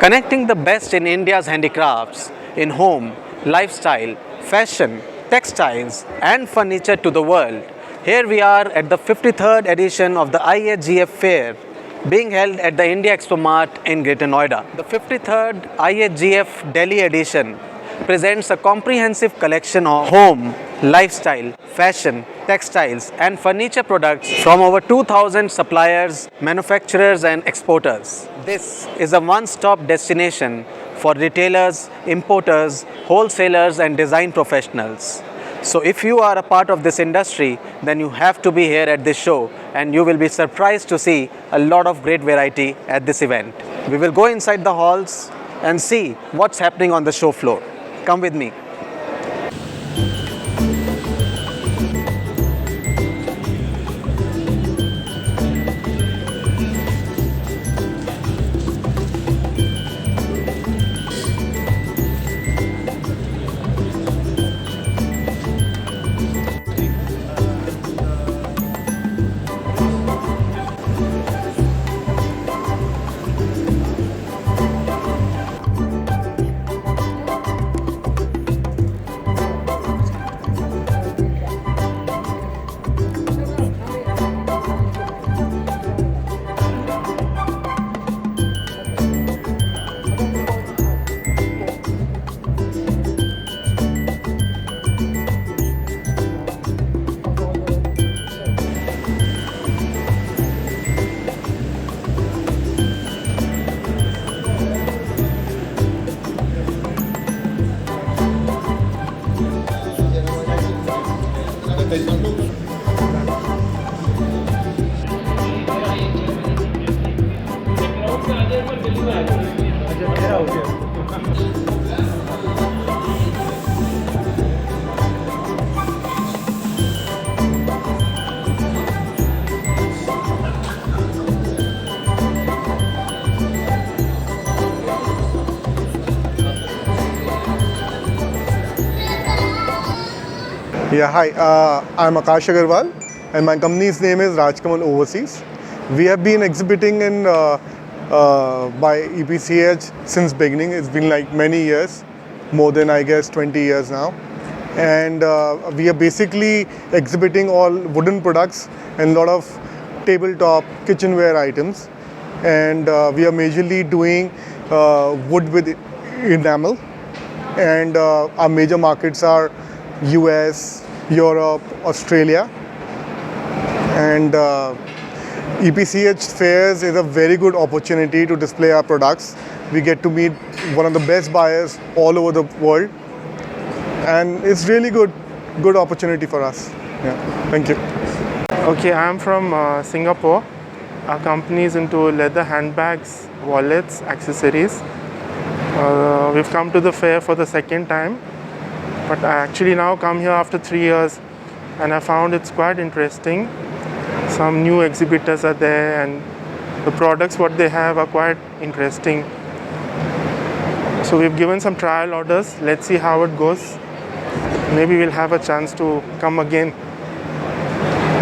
Connecting the best in India's handicrafts in home, lifestyle, fashion, textiles, and furniture to the world. Here we are at the 53rd edition of the IHGF Fair being held at the India Expo Mart in Greater Noida. The 53rd IHGF Delhi edition presents a comprehensive collection of home, lifestyle, fashion, textiles, and furniture products from over 2,000 suppliers, manufacturers, and exporters. This is a one stop destination for retailers, importers, wholesalers, and design professionals. So, if you are a part of this industry, then you have to be here at this show and you will be surprised to see a lot of great variety at this event. We will go inside the halls and see what's happening on the show floor. Come with me. Yeah, hi. I'm Akash Agarwal, and my company's name is Rajkamal Overseas. We have been exhibiting in by EPCH since beginning. It's been like many years, more than I guess 20 years now. And we are basically exhibiting all wooden products and a lot of tabletop kitchenware items. And we are majorly doing wood with enamel. And our major markets are US, Europe, Australia, and EPCH fairs is a very good opportunity to display our products. We get to meet one of the best buyers all over the world, and it's really good opportunity for us. Yeah, thank you. Okay, I'm from Singapore. Our company is into leather handbags, wallets, accessories. We've come to the fair for the second time. But I actually now come here after 3 years and I found it's quite interesting. Some new exhibitors are there and the products what they have are quite interesting. So we've given some trial orders. Let's see how it goes. Maybe we'll have a chance to come again.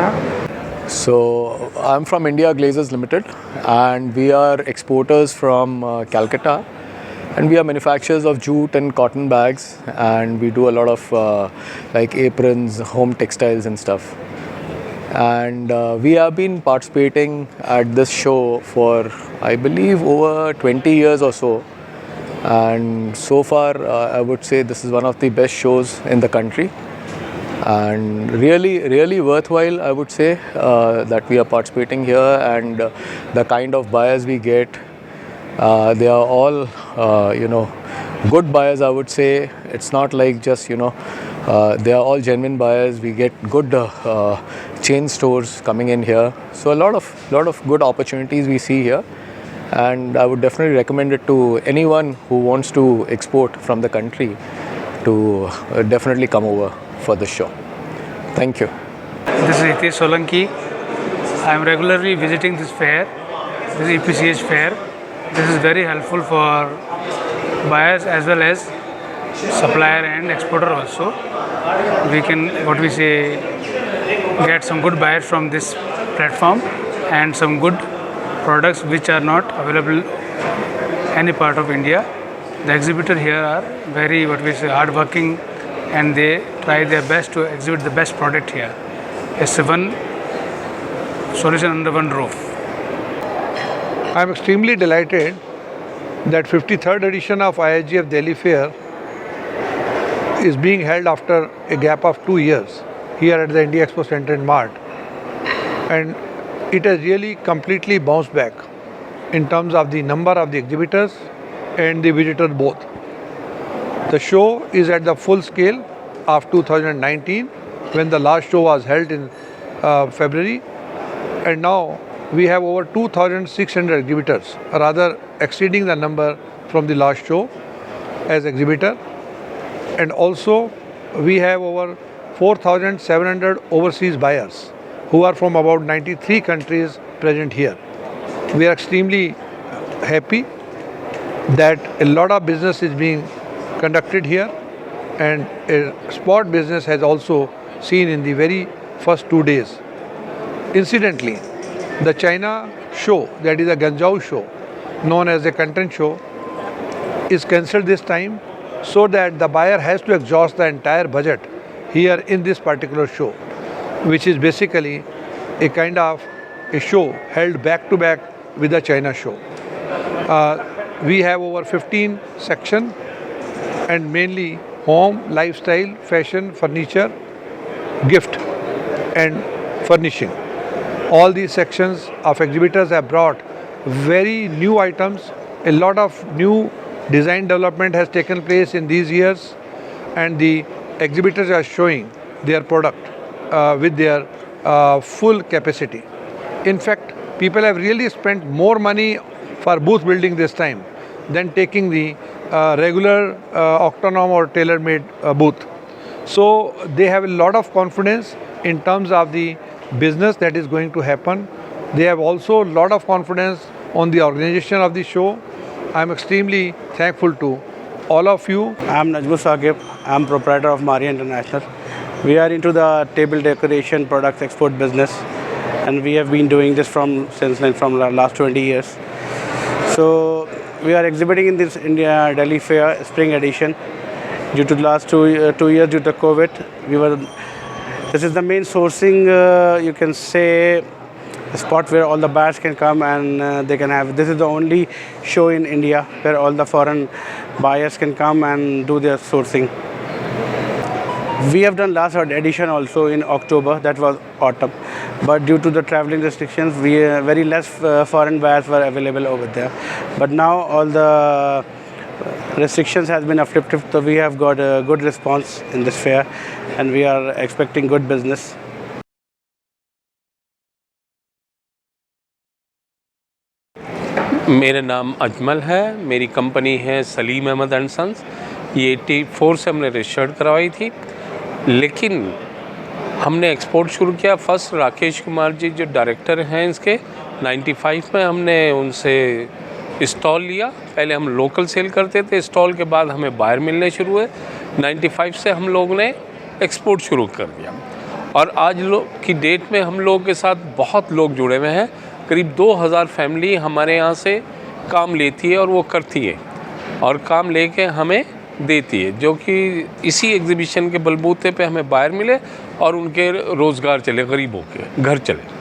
Yeah? So I'm from India Glazers Limited and we are exporters from Calcutta. And we are manufacturers of jute and cotton bags, and we do a lot of like aprons, home textiles and stuff. And we have been participating at this show for, I believe, over 20 years or so. And so far, I would say this is one of the best shows in the country. And really worthwhile, I would say, that we are participating here, and the kind of buyers we get. They are all, good buyers, I would say. It's not like just, they are all genuine buyers. We get good chain stores coming in here. So a lot of good opportunities we see here. And I would definitely recommend it to anyone who wants to export from the country to definitely come over for this show. Thank you. This is Hitesh Solanki. I am regularly visiting this fair, this EPCH fair. This is very helpful for buyers as well as supplier and exporter also. We can, get some good buyers from this platform and some good products which are not available any part of India. The exhibitors here are very, what we say, hardworking, and they try their best to exhibit the best product here. It's one solution under one roof. I am extremely delighted that 53rd edition of ISGF Delhi Fair is being held after a gap of 2 years here at the India Expo Center in Mart, and it has really completely bounced back in terms of the number of the exhibitors and the visitors both. The show is at the full scale of 2019 when the last show was held in February, and now we have over 2,600 exhibitors, rather exceeding the number from the last show as exhibitor, and also we have over 4,700 overseas buyers who are from about 93 countries present here. We are extremely happy that a lot of business is being conducted here, and a spot business has also seen in the very first 2 days. Incidentally, the China show, that is a Guangzhou show, known as the content show, is cancelled this time so that the buyer has to exhaust the entire budget here in this particular show, which is basically a kind of a show held back to back with the China show. We have over 15 sections, and mainly home, lifestyle, fashion, furniture, gift and furnishing. All these sections of exhibitors have brought very new items. A lot of new design development has taken place in these years, and the exhibitors are showing their product with their full capacity. In fact, people have really spent more money for booth building this time than taking the regular Octonom or tailor-made booth. So they have a lot of confidence in terms of the business that is going to happen. They have also a lot of confidence on the organization of the show. I am extremely thankful to all of you. I am Najmul Saqib. I am proprietor of Maria International. We are into the table decoration products export business, and we have been doing this from the last 20 years. So we are exhibiting in this India Delhi Fair Spring Edition. Due to the last 2 years due to COVID, this is the main sourcing, you can say, a spot where all the buyers can come and they can have. This is the only show in India where all the foreign buyers can come and do their sourcing. We have done last edition also in October, that was autumn, but due to the traveling restrictions, very less foreign buyers were available over there. But now all the restrictions has been uplifted, so we have got a good response in this fair, and we are expecting good business. मेरा नाम अजमल है, मेरी company है Salim Ahmad and sons. ये 84 से हमने registered करवाई थी, लेकिन हमने एक्सपोर्ट शुरू किया। फर्स्ट राकेश कुमार जी जो डायरेक्टर हैं इसके, 95 में हमने उनसे स्टॉल लिया। पहले हम लोकल सेल करते थे, स्टॉल के बाद हमें बायर मिलने शुरू हुए। 95 से हम लोग ने एक्सपोर्ट शुरू कर दिया, और आज की डेट में हम लोगों के साथ बहुत लोग जुड़े हुए हैं। करीब 2000 फैमिली हमारे यहाँ से काम लेती है और वो करती है और काम लेके हमें देती है, जो कि इसी एग्जीबिशन के बलबूते पे हमें बायर मिले और उनके रोज़गार चले, गरीबों के घर चले।